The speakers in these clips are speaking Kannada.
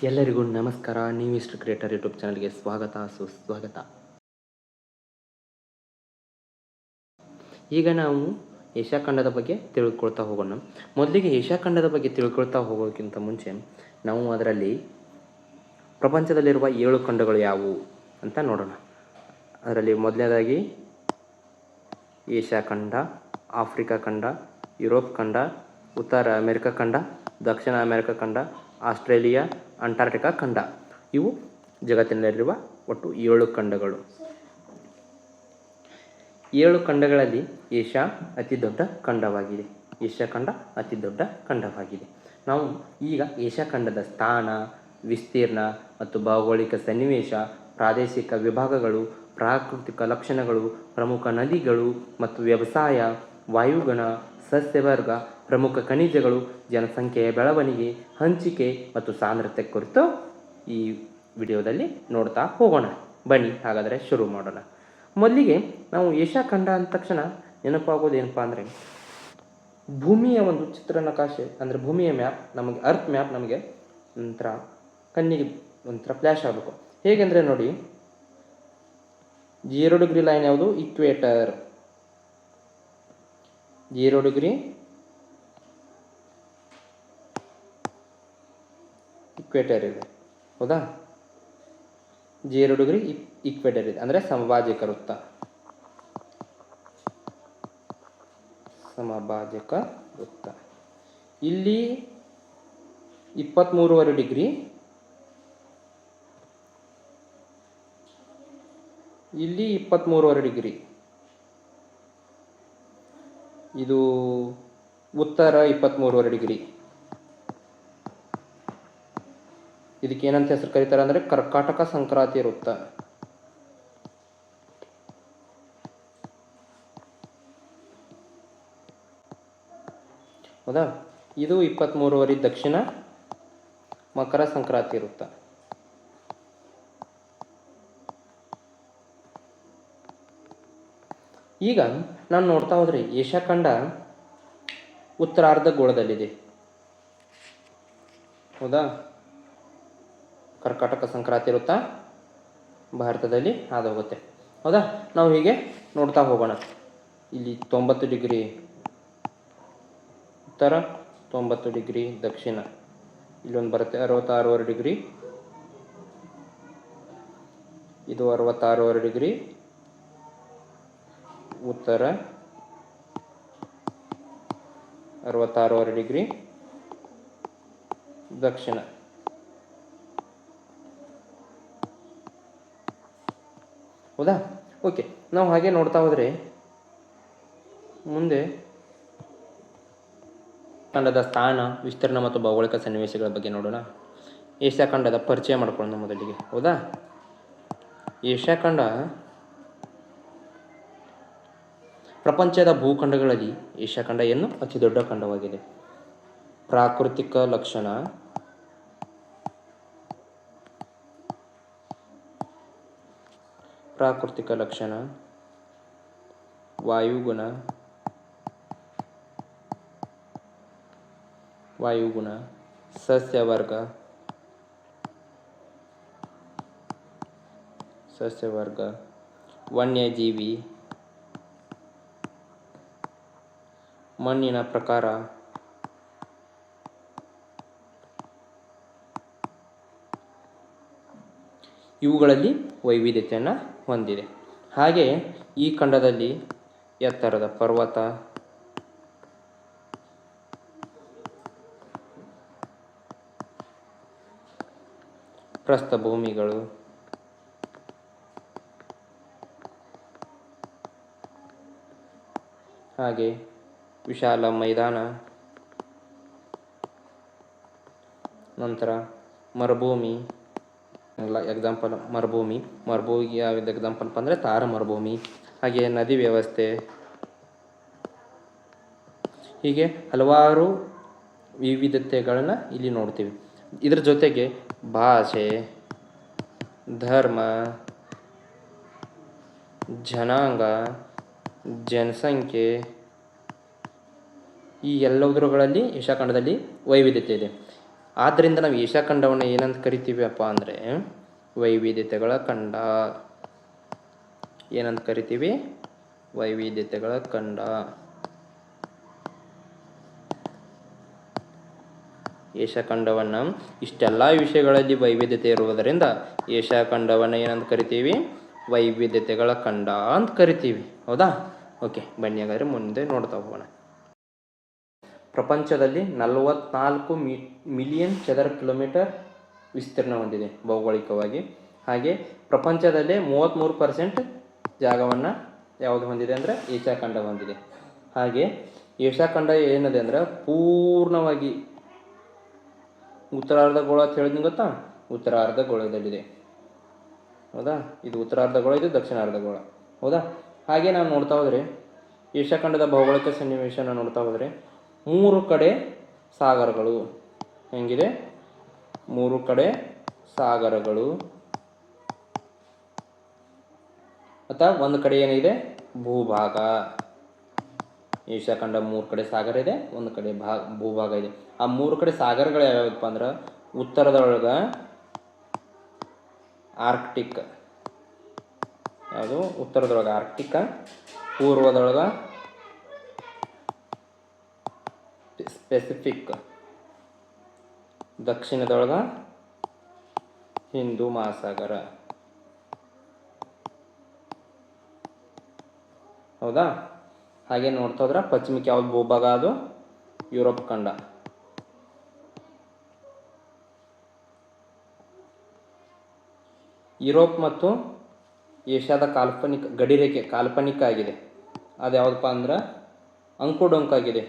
ಎಲ್ಲರಿಗೂ ನಮಸ್ಕಾರ. ನೀವಿಷ್ಟು ಕ್ರಿಯೇಟರ್ ಯೂಟ್ಯೂಬ್ ಚಾನಲ್ಗೆ ಸ್ವಾಗತ ಸುಸ್ವಾಗತ. ಈಗ ನಾವು ಏಷ್ಯಾ ಖಂಡದ ಬಗ್ಗೆ ತಿಳ್ಕೊಳ್ತಾ ಹೋಗೋಣ. ಮೊದಲಿಗೆ ಏಷ್ಯಾ ಖಂಡದ ಬಗ್ಗೆ ತಿಳ್ಕೊಳ್ತಾ ಹೋಗೋಕ್ಕಿಂತ ಮುಂಚೆ ನಾವು ಅದರಲ್ಲಿ ಪ್ರಪಂಚದಲ್ಲಿರುವ 7 ಖಂಡಗಳು ಯಾವುವು ಅಂತ ನೋಡೋಣ. ಅದರಲ್ಲಿ ಮೊದಲನೇದಾಗಿ ಏಷ್ಯಾ ಖಂಡ, ಆಫ್ರಿಕಾ ಖಂಡ, ಯುರೋಪ್ ಖಂಡ, ಉತ್ತರ ಅಮೆರಿಕ ಖಂಡ, ದಕ್ಷಿಣ ಅಮೆರಿಕ ಖಂಡ, ಆಸ್ಟ್ರೇಲಿಯಾ, ಅಂಟಾರ್ಟಿಕಾ ಖಂಡ. ಇವು ಜಗತ್ತಿನಲ್ಲಿರುವ ಒಟ್ಟು 7 ಖಂಡಗಳು. 7 ಖಂಡಗಳಲ್ಲಿ ಏಷ್ಯಾ ಅತಿ ದೊಡ್ಡ ಖಂಡವಾಗಿದೆ. ಏಷ್ಯಾ ಖಂಡ ಅತಿ ದೊಡ್ಡ ಖಂಡವಾಗಿದೆ. ನಾವು ಈಗ ಏಷ್ಯಾ ಖಂಡದ ಸ್ಥಾನ, ವಿಸ್ತೀರ್ಣ ಮತ್ತು ಭೌಗೋಳಿಕ ಸನ್ನಿವೇಶ, ಪ್ರಾದೇಶಿಕ ವಿಭಾಗಗಳು, ಪ್ರಾಕೃತಿಕ ಲಕ್ಷಣಗಳು, ಪ್ರಮುಖ ನದಿಗಳು ಮತ್ತು ವ್ಯವಸಾಯ, ವಾಯುಗುಣ, ಸಸ್ಯವರ್ಗ, ಪ್ರಮುಖ ಖನಿಜಗಳು, ಜನಸಂಖ್ಯೆಯ ಬೆಳವಣಿಗೆ, ಹಂಚಿಕೆ ಮತ್ತು ಸಾಂದ್ರತೆ ಕುರಿತು ಈ ವಿಡಿಯೋದಲ್ಲಿ ನೋಡ್ತಾ ಹೋಗೋಣ. ಬನ್ನಿ ಹಾಗಾದರೆ ಶುರು ಮಾಡೋಣ. ಮೊದಲಿಗೆ ನಾವು ಏಷ್ಯಾ ಖಂಡ ಅಂದ ತಕ್ಷಣ ನೆನಪಾಗೋದು ಏನಪ್ಪ ಅಂದರೆ ಭೂಮಿಯ ಒಂದು ಚಿತ್ರ ನಕಾಶೆ, ಅಂದರೆ ಭೂಮಿಯ ಮ್ಯಾಪ್, ನಮಗೆ ಅರ್ತ್ ಮ್ಯಾಪ್ ನಮಗೆ ಒಂಥರ ಕಣ್ಣಿಗೆ ಒಂಥರ ಫ್ಲ್ಯಾಶ್ ಆಗಬೇಕು. ಹೇಗೆಂದರೆ ನೋಡಿ, 0 ಡಿಗ್ರಿ ಲೈನ್ ಯಾವುದು? ಇಕ್ವೇಟರ್. 0 ಡಿಗ್ರಿ ಇಕ್ವೇಟರ್ ಇದೆ, ಹೌದಾ? 0 ಡಿಗ್ರಿ ಇಕ್ವೇಟರ್ ಇದೆ ಅಂದರೆ ಸಮಭಾಜಕ ವೃತ್ತ. ಸಮಭಾಜಕ ವೃತ್ತ ಇಲ್ಲಿ 23.5 ಡಿಗ್ರಿ, ಇಲ್ಲಿ 23.5 ಡಿಗ್ರಿ. ಇದು ಉತ್ತರ 23.5 ಡಿಗ್ರಿ. ಇದಕ್ಕೆ ಏನಂತ ಹೆಸರು ಕರೀತಾರೆ ಅಂದರೆ ಕರ್ಕಾಟಕ ಸಂಕ್ರಾಂತಿ ವೃತ್ತ. ಹೌದಾ? ಇದು 23.5 ದಕ್ಷಿಣ ಮಕರ ಸಂಕ್ರಾಂತಿ ವೃತ್ತ. ಈಗ ನಾನು ನೋಡ್ತಾ ಹೋದರೆ ಏಷ್ಯಾ ಖಂಡ ಉತ್ತರಾರ್ಧಗೋಳದಲ್ಲಿದೆ, ಹೌದಾ? ಕರ್ಕಾಟಕ ಸಂಕ್ರಾಂತಿ ವೃತ್ತ ಭಾರತದಲ್ಲಿ ಹಾದು ಹೋಗುತ್ತೆ, ಹೌದಾ? ನಾವು ಹೀಗೆ ನೋಡ್ತಾ ಹೋಗೋಣ. ಇಲ್ಲಿ 90 ಡಿಗ್ರಿ ಉತ್ತರ, 90 ಡಿಗ್ರಿ ದಕ್ಷಿಣ. ಇಲ್ಲೊಂದು ಬರುತ್ತೆ 66.5 ಡಿಗ್ರಿ, ಇದು 66.5 ಡಿಗ್ರಿ ಉತ್ತರ, 66.5 ಡಿಗ್ರಿ ದಕ್ಷಿಣ. ಹೌದಾ? ಓಕೆ, ನಾವು ಹಾಗೆ ನೋಡ್ತಾ ಹೋದರೆ ಮುಂದೆ ಖಂಡದ ಸ್ಥಾನ, ವಿಸ್ತೀರ್ಣ ಮತ್ತು ಭೌಗೋಳಿಕ ಸನ್ನಿವೇಶಗಳ ಬಗ್ಗೆ ನೋಡೋಣ. ಏಷ್ಯಾ ಖಂಡದ ಪರಿಚಯ ಮಾಡ್ಕೊಳ್ಳೋಣ ಮೊದಲಿಗೆ, ಹೌದಾ? ಏಷ್ಯಾ ಖಂಡ ಪ್ರಪಂಚದ ಭೂಖಂಡಗಳಲ್ಲಿ ಏಷ್ಯಾ ಖಂಡ ಏನು ಅತಿ ದೊಡ್ಡ ಖಂಡವಾಗಿದೆ. ಪ್ರಾಕೃತಿಕ ಲಕ್ಷಣ, ವಾಯುಗುಣ, ಸಸ್ಯವರ್ಗ, ವನ್ಯಜೀವಿ, ಮಣ್ಣಿನ ಪ್ರಕಾರ, ಇವುಗಳಲ್ಲಿ ವೈವಿಧ್ಯತೆಯನ್ನು ಹೊಂದಿದೆ. ಹಾಗೆ ಈ ಖಂಡದಲ್ಲಿ ಎತ್ತರದ ಪರ್ವತ, ಪ್ರಸ್ಥಭೂಮಿಗಳು, ಹಾಗೆ ವಿಶಾಲ ಮೈದಾನ, ನಂತರ ಮರುಭೂಮಿ. ಎಕ್ಸಾಂಪಲ್ ಮರುಭೂಮಿಗೆ ಯಾವ್ದು ಎಕ್ಸಾಂಪಲ್ ಅಂದರೆ ತಾರ ಮರುಭೂಮಿ. ಹಾಗೆ ನದಿ ವ್ಯವಸ್ಥೆ, ಹೀಗೆ ಹಲವಾರು ವಿವಿಧತೆಗಳನ್ನು ಇಲ್ಲಿ ನೋಡ್ತೀವಿ. ಇದರ ಜೊತೆಗೆ ಭಾಷೆ, ಧರ್ಮ, ಜನಾಂಗ, ಜನಸಂಖ್ಯೆ, ಈ ಎಲ್ಲದರಲ್ಲಿ ಏಷ್ಯಾ ಖಂಡದಲ್ಲಿ ವೈವಿಧ್ಯತೆ ಇದೆ. ಆದ್ದರಿಂದ ನಾವು ಏಷ್ಯಾ ಖಂಡವನ್ನು ಏನಂತ ಕರಿತೀವಪ್ಪ ಅಂದರೆ ವೈವಿಧ್ಯತೆಗಳ ಖಂಡ. ಏನಂತ ಕರಿತೀವಿ? ವೈವಿಧ್ಯತೆಗಳ ಖಂಡ. ಏಷ್ಯಾ ಖಂಡವನ್ನು ಇಷ್ಟೆಲ್ಲ ವಿಷಯಗಳಲ್ಲಿ ವೈವಿಧ್ಯತೆ ಇರುವುದರಿಂದ ಏಷ್ಯಾ ಖಂಡವನ್ನು ಏನಂತ ಕರಿತೀವಿ? ವೈವಿಧ್ಯತೆಗಳ ಖಂಡ ಅಂತ ಕರಿತೀವಿ. ಹೌದಾ? ಓಕೆ, ಬನ್ನಿ ಹಾಗಾದರೆ ಮುಂದೆ ನೋಡ್ತಾ ಹೋಗೋಣ. ಪ್ರಪಂಚದಲ್ಲಿ 44 ಮಿಲಿಯನ್ ಚದರ ಕಿಲೋಮೀಟರ್ ವಿಸ್ತೀರ್ಣ ಹೊಂದಿದೆ ಭೌಗೋಳಿಕವಾಗಿ. ಹಾಗೆ ಪ್ರಪಂಚದಲ್ಲೇ 33% ಜಾಗವನ್ನು ಯಾವುದು ಹೊಂದಿದೆ ಅಂದರೆ ಏಷ್ಯಾ ಖಂಡ ಹೊಂದಿದೆ. ಹಾಗೆ ಏಷ್ಯಾ ಖಂಡ ಏನಿದೆ ಅಂದರೆ ಪೂರ್ಣವಾಗಿ ಉತ್ತರಾರ್ಧಗೋಳ ಅಂತ ಹೇಳಿದ್ನಿ ಗೊತ್ತಾ? ಉತ್ತರಾರ್ಧಗೋಳದಲ್ಲಿದೆ. ಹೌದಾ? ಇದು ಉತ್ತರಾರ್ಧಗೋಳ, ಇದು ದಕ್ಷಿಣಾರ್ಧಗೋಳ. ಹೌದಾ? ಹಾಗೆ ನಾವು ನೋಡ್ತಾ ಹೋದರೆ ಏಷ್ಯಾ ಖಂಡದ ಭೌಗೋಳಿಕ ಸನ್ನಿವೇಶನ ನೋಡ್ತಾ ಹೋದರೆ 3 ಕಡೆ ಸಾಗರಗಳು. ಹೆಂಗಿದೆ? 3 ಕಡೆ ಸಾಗರಗಳು. ಅಥವಾ ಒಂದು ಕಡೆ ಏನಿದೆ? ಭೂಭಾಗ. ಏಷ್ಯಾ ಖಂಡ 3 ಕಡೆ ಸಾಗರ ಇದೆ, ಒಂದು ಕಡೆ ಭೂಭಾಗ ಇದೆ. ಆ 3 ಕಡೆ ಸಾಗರಗಳು ಯಾವ್ಯಾವಪ್ಪ ಅಂದ್ರೆ ಉತ್ತರದೊಳಗೆ ಆರ್ಕ್ಟಿಕ್. ಯಾವುದು? ಉತ್ತರದೊಳಗೆ ಆರ್ಕ್ಟಿಕ್, ಪೂರ್ವದೊಳಗೆ ಪೆಸಿಫಿಕ್, ದಕ್ಷಿಣದೊಳಗೆ ಹಿಂದೂ ಮಹಾಸಾಗರ. ಹೌದಾ? ಹಾಗೆ ನೋಡ್ತಾ ಹೋದ್ರೆ ಪಶ್ಚಿಮಕ್ಕೆ ಯಾವ್ದು ಭೂಭಾಗ? ಅದು ಯುರೋಪ್ ಖಂಡ. ಯುರೋಪ್ ಮತ್ತು ಏಷ್ಯಾದ ಕಾಲ್ಪನಿಕ ಗಡಿರೇಖೆ ಕಾಲ್ಪನಿಕ ಆಗಿದೆ. ಅದು ಯಾವುದಪ್ಪ ಅಂದ್ರೆ ಅಂಕುಡೊಂಕಾಗಿದೆ.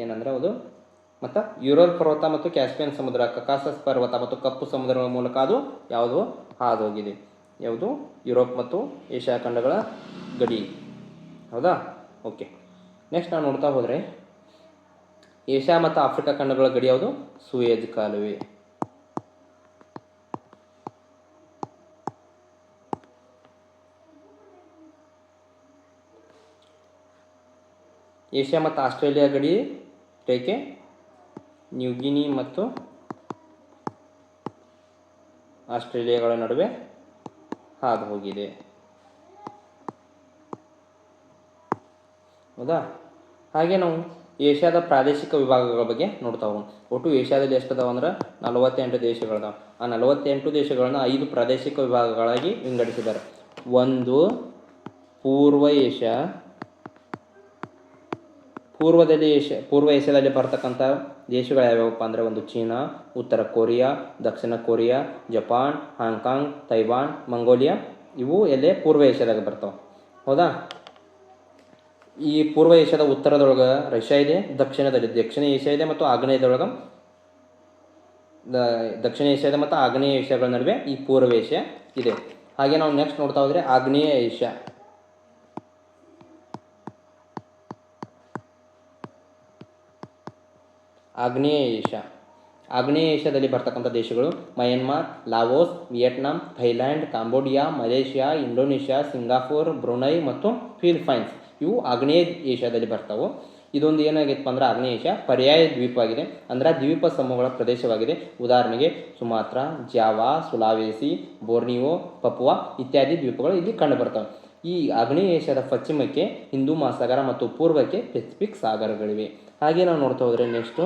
ಏನಂದ್ರೆ ಅದು ಮತ್ತು ಯುರೋಪ್ ಪರ್ವತ ಮತ್ತು ಕ್ಯಾಸ್ಪಿಯನ್ ಸಮುದ್ರ, ಕಕಾಸಸ್ ಪರ್ವತ ಮತ್ತು ಕಪ್ಪು ಸಮುದ್ರಗಳ ಮೂಲಕ ಅದು ಯಾವುದು ಹಾದೋಗಿದೆ. ಯಾವುದು? ಯುರೋಪ್ ಮತ್ತು ಏಷ್ಯಾ ಖಂಡಗಳ ಗಡಿ. ಹೌದಾ? ಓಕೆ, ನೆಕ್ಸ್ಟ್ ನಾವು ನೋಡ್ತಾ ಹೋದರೆ ಏಷ್ಯಾ ಮತ್ತು ಆಫ್ರಿಕಾ ಖಂಡಗಳ ಗಡಿ ಯಾವುದು? ಸೂಯೆಜ್ ಕಾಲುವೆ. ಏಷ್ಯಾ ಮತ್ತು ಆಸ್ಟ್ರೇಲಿಯಾ ಗಡಿ ರೇಖೆ ನ್ಯೂಗಿನಿ ಮತ್ತು ಆಸ್ಟ್ರೇಲಿಯಾಗಳ ನಡುವೆ ಹಾದು ಹೋಗಿದೆ. ಹೌದಾ? ಹಾಗೆ ನಾವು ಏಷ್ಯಾದ ಪ್ರಾದೇಶಿಕ ವಿಭಾಗಗಳ ಬಗ್ಗೆ ನೋಡ್ತಾ ಹೋಗೋಣ. ಒಟ್ಟು ಏಷ್ಯಾದಲ್ಲಿ ಎಷ್ಟದಾವ ಅಂದ್ರೆ 48 ದೇಶಗಳದಾವ. ಆ 48 ದೇಶಗಳನ್ನು 5 ಪ್ರಾದೇಶಿಕ ವಿಭಾಗಗಳಾಗಿ ವಿಂಗಡಿಸಿದ್ದಾರೆ. ಒಂದು ಪೂರ್ವ ಏಷ್ಯಾ. ಪೂರ್ವ ಏಷ್ಯಾದಲ್ಲಿ ಬರ್ತಕ್ಕಂಥ ದೇಶಗಳು ಯಾವ್ಯಾವಪ್ಪ ಅಂದರೆ ಒಂದು ಚೀನಾ, ಉತ್ತರ ಕೊರಿಯಾ, ದಕ್ಷಿಣ Korea, Japan, Hong Kong, Taiwan, Mongolia. ಇವು ಎಲ್ಲೇ ಪೂರ್ವ ಏಷ್ಯಾದಾಗ ಬರ್ತಾವೆ. ಹೌದಾ? ಈ ಪೂರ್ವ ಏಷ್ಯಾದ ಉತ್ತರದೊಳಗೆ ರಷ್ಯಾ ಇದೆ, ದಕ್ಷಿಣ ಏಷ್ಯಾ ಇದೆ ಮತ್ತು ಆಗ್ನೇಯದೊಳಗೆ ದಕ್ಷಿಣ ಏಷ್ಯಾದ ಮತ್ತು ಆಗ್ನೇಯ ಏಷ್ಯಾಗಳ ನಡುವೆ ಈ ಪೂರ್ವ ಏಷ್ಯಾ ಇದೆ. ಹಾಗೆ ನಾವು ನೆಕ್ಸ್ಟ್ ನೋಡ್ತಾ ಹೋದರೆ ಆಗ್ನೇಯ ಏಷ್ಯಾ. ಆಗ್ನೇಯ ಏಷ್ಯಾದಲ್ಲಿ ಬರ್ತಕ್ಕಂಥ ದೇಶಗಳು Myanmar, Laos, Vietnam, Thailand, Cambodia, Malaysia, Indonesia, Singapore, Brunei ಮತ್ತು ಫಿಲಿಪೈನ್ಸ್. ಇವು ಆಗ್ನೇಯ ಏಷ್ಯಾದಲ್ಲಿ ಬರ್ತಾವೆ. ಇದೊಂದು ಏನಾಗಿತ್ತು ಅಂದ್ರೆ ಆಗ್ನೇಯ ಏಷ್ಯಾ ಪರ್ಯಾಯ ದ್ವೀಪ ಆಗಿದೆ. ಅಂದರೆ ದ್ವೀಪ ಸಮೂಹಗಳ ಪ್ರದೇಶವಾಗಿದೆ. ಉದಾಹರಣೆಗೆ ಸುಮಾತ್ರ, ಜಾವಾ, ಸುಲಾವೇಸಿ, ಬೋರ್ನಿಯೋ, ಪಪುವಾ ಇತ್ಯಾದಿ ದ್ವೀಪಗಳು ಇಲ್ಲಿ ಕಂಡು ಬರ್ತವೆ. ಈ ಆಗ್ನೇಯ ಏಷ್ಯಾದ ಪಶ್ಚಿಮಕ್ಕೆ ಹಿಂದೂ ಮಹಾಸಾಗರ ಮತ್ತು ಪೂರ್ವಕ್ಕೆ ಪೆಸಿಫಿಕ್ ಸಾಗರಗಳಿವೆ. ಹಾಗೆ ನಾವು ನೋಡ್ತಾ ಹೋದರೆ ನೆಕ್ಸ್ಟು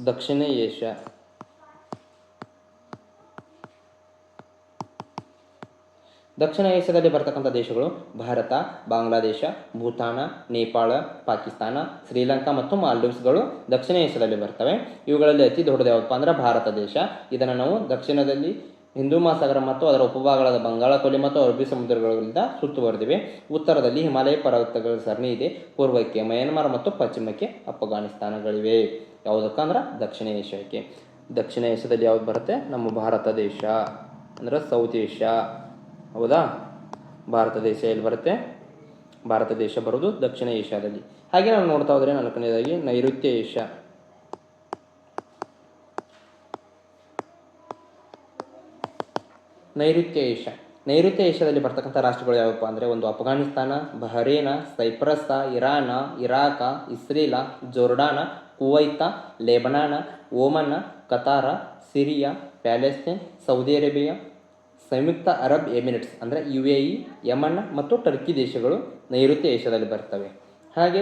ದಕ್ಷಿಣ ಏಷ್ಯಾ. ದಕ್ಷಿಣ ಏಷ್ಯಾದಲ್ಲಿ ಬರ್ತಕ್ಕಂಥ ದೇಶಗಳು ಭಾರತ, ಬಾಂಗ್ಲಾದೇಶ, ಭೂತಾನ, ನೇಪಾಳ, ಪಾಕಿಸ್ತಾನ, ಶ್ರೀಲಂಕಾ ಮತ್ತು ಮಾಲ್ಡೀವ್ಸ್ಗಳು ದಕ್ಷಿಣ ಏಷ್ಯಾದಲ್ಲಿ ಬರ್ತವೆ. ಇವುಗಳಲ್ಲಿ ಅತಿ ದೊಡ್ಡದು ಯಾವಪ್ಪ ಅಂದ್ರೆ ಭಾರತ ದೇಶ. ಇದನ್ನು ನಾವು ದಕ್ಷಿಣದಲ್ಲಿ ಹಿಂದೂ ಮಹಾಸಾಗರ ಮತ್ತು ಅದರ ಉಪಭಾಗಗಳಾದ ಬಂಗಾಳ ಕೊಲ್ಲಿ ಮತ್ತು ಅರಬ್ಬಿ ಸಮುದ್ರಗಳಿಂದ ಸುತ್ತುವರೆದಿವೆ. ಉತ್ತರದಲ್ಲಿ ಹಿಮಾಲಯ ಪರ್ವತಗಳ ಸರಣಿ ಇದೆ. ಪೂರ್ವಕ್ಕೆ ಮಯನ್ಮಾರ್ ಮತ್ತು ಪಶ್ಚಿಮಕ್ಕೆ ಅಫ್ಘಾನಿಸ್ತಾನಗಳಿವೆ. ಯಾವುದಕ್ಕಂದ್ರೆ ದಕ್ಷಿಣ ಏಷ್ಯಾಕ್ಕೆ. ದಕ್ಷಿಣ ಏಷ್ಯಾದಲ್ಲಿ ಯಾವ್ದು ಬರುತ್ತೆ? ನಮ್ಮ ಭಾರತ ದೇಶ ಅಂದ್ರೆ ಸೌತ್ ಏಷ್ಯಾ. ಹೌದಾ? ಭಾರತ ದೇಶ ಎಲ್ಲಿ ಬರುತ್ತೆ? ಭಾರತ ದೇಶ ಬರೋದು ದಕ್ಷಿಣ ಏಷ್ಯಾದಲ್ಲಿ. ಹಾಗೆ ನಾವು ನೋಡ್ತಾ ಹೋದರೆ ನಾಲ್ಕನೇದಾಗಿ ನೈಋತ್ಯ ಏಷ್ಯಾ. ನೈಋತ್ಯ ಏಷ್ಯಾದಲ್ಲಿ ಬರ್ತಕ್ಕಂಥ ರಾಷ್ಟ್ರಗಳು ಯಾವಪ್ಪ ಅಂದರೆ ಒಂದು Afghanistan, ಬಹರೇನ, Cyprus, Iran, Iraq, Israel, Jordan, Kuwait, Lebanon, Oman, Qatar, Syria, Palestine, Saudi Arabia, ಸಂಯುಕ್ತ ಅರಬ್ ಎಮಿರೇಟ್ಸ್ ಅಂದರೆ UAE, ಯಮನ್ ಮತ್ತು ಟರ್ಕಿ ದೇಶಗಳು ನೈಋತ್ಯ ಏಷ್ಯಾದಲ್ಲಿ ಬರ್ತವೆ. ಹಾಗೆ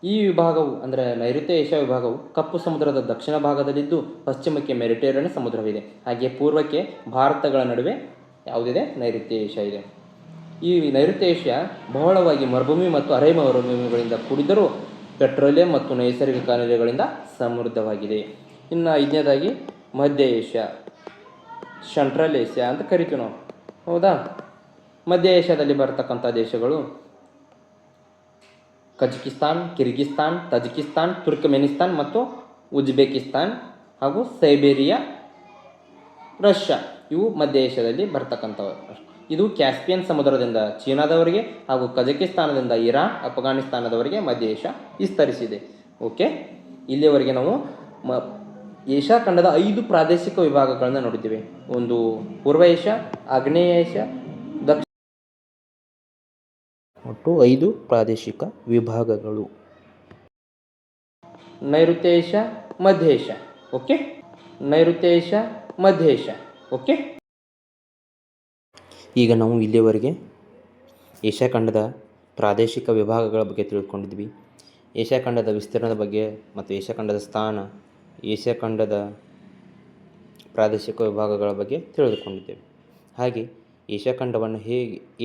ಈ ವಿಭಾಗವು ಅಂದರೆ ನೈಋತ್ಯ ಏಷ್ಯಾ ವಿಭಾಗವು ಕಪ್ಪು ಸಮುದ್ರದ ದಕ್ಷಿಣ ಭಾಗದಲ್ಲಿದ್ದು ಪಶ್ಚಿಮಕ್ಕೆ ಮೆಡಿಟೇರಿಯನ್ ಸಮುದ್ರವಿದೆ. ಹಾಗೆ ಪೂರ್ವಕ್ಕೆ ಭಾರತಗಳ ನಡುವೆ ಯಾವುದಿದೆ? ನೈಋತ್ಯ ಏಷ್ಯಾ ಇದೆ. ಈ ನೈಋತ್ಯ ಏಷ್ಯಾ ಬಹಳವಾಗಿ ಮರುಭೂಮಿ ಮತ್ತು ಅರೆ ಮರುಭೂಮಿಗಳಿಂದ ಕೂಡಿದರೂ ಪೆಟ್ರೋಲಿಯಂ ಮತ್ತು ನೈಸರ್ಗಿಕ ಅನಿಲಗಳಿಂದ ಸಮೃದ್ಧವಾಗಿದೆ. ಇನ್ನು 5ನೇದಾಗಿ ಮಧ್ಯ ಏಷ್ಯಾ, ಸೆಂಟ್ರಲ್ ಏಷ್ಯಾ ಅಂತ ಕರಿತೀವಿ ನಾವು, ಹೌದಾ? ಮಧ್ಯ ಏಷ್ಯಾದಲ್ಲಿ ಬರ್ತಕ್ಕಂಥ ದೇಶಗಳು ಕಜಕಿಸ್ತಾನ್, ಕಿರ್ಗಿಸ್ತಾನ್, ತಜಿಕಿಸ್ತಾನ್, ತುರ್ಕಮೆನಿಸ್ತಾನ್ ಮತ್ತು ಉಜ್ಬೇಕಿಸ್ತಾನ್ ಹಾಗೂ ಸೈಬೇರಿಯಾ, ರಷ್ಯಾ ಇವು ಮಧ್ಯ ಏಷ್ಯಾದಲ್ಲಿ ಬರ್ತಕ್ಕಂಥವು. ಇದು ಕ್ಯಾಸ್ಪಿಯನ್ ಸಮುದ್ರದಿಂದ ಚೀನಾದವರೆಗೆ ಹಾಗೂ ಕಜಕಿಸ್ತಾನದಿಂದ ಇರಾನ್, ಅಫ್ಘಾನಿಸ್ತಾನದವರೆಗೆ ಮಧ್ಯ ಏಷ್ಯಾ ವಿಸ್ತರಿಸಿದೆ. ಓಕೆ, ಇಲ್ಲಿಯವರೆಗೆ ನಾವು ಏಷ್ಯಾ ಖಂಡದ 5 ಪ್ರಾದೇಶಿಕ ವಿಭಾಗಗಳನ್ನು ನೋಡಿದ್ದೇವೆ. ಒಂದು ಪೂರ್ವ ಏಷ್ಯಾ, ಆಗ್ನೇಯ ಏಷ್ಯಾ, ಒಟ್ಟು 5 ಪ್ರಾದೇಶಿಕ ವಿಭಾಗಗಳು. ನೈಋತ್ಯ ಏಷ್ಯಾ, ಮಧ್ಯ ಏಷ್ಯಾ. ಓಕೆ, ನೈಋತ್ಯ ಏಷ್ಯಾ, ಮಧ್ಯ ಏಷ್ಯಾ. ಓಕೆ, ಈಗ ನಾವು ಇಲ್ಲಿಯವರೆಗೆ ಏಷ್ಯಾ ಖಂಡದ ಪ್ರಾದೇಶಿಕ ವಿಭಾಗಗಳ ಬಗ್ಗೆ ತಿಳ್ಕೊಂಡಿದ್ವಿ. ಏಷ್ಯಾ ಖಂಡದ ವಿಸ್ತೀರ್ಣದ ಬಗ್ಗೆ ಮತ್ತು ಏಷ್ಯಾ ಖಂಡದ ಸ್ಥಾನ, ಏಷ್ಯಾ ಖಂಡದ ಪ್ರಾದೇಶಿಕ ವಿಭಾಗಗಳ ಬಗ್ಗೆ ತಿಳಿದುಕೊಂಡಿದ್ದೇವೆ. ಹಾಗೆ ಏಷ್ಯಾ ಖಂಡವನ್ನು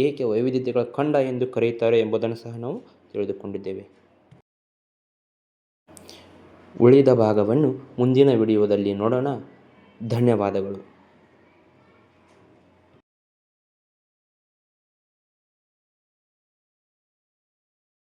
ಏಕೆ ವೈವಿಧ್ಯತೆಗಳ ಖಂಡ ಎಂದು ಕರೆಯುತ್ತಾರೆ ಎಂಬುದನ್ನು ಸಹ ನಾವು ತಿಳಿದುಕೊಂಡಿದ್ದೇವೆ. ಉಳಿದ ಭಾಗವನ್ನು ಮುಂದಿನ ವಿಡಿಯೋದಲ್ಲಿ ನೋಡೋಣ. ಧನ್ಯವಾದಗಳು.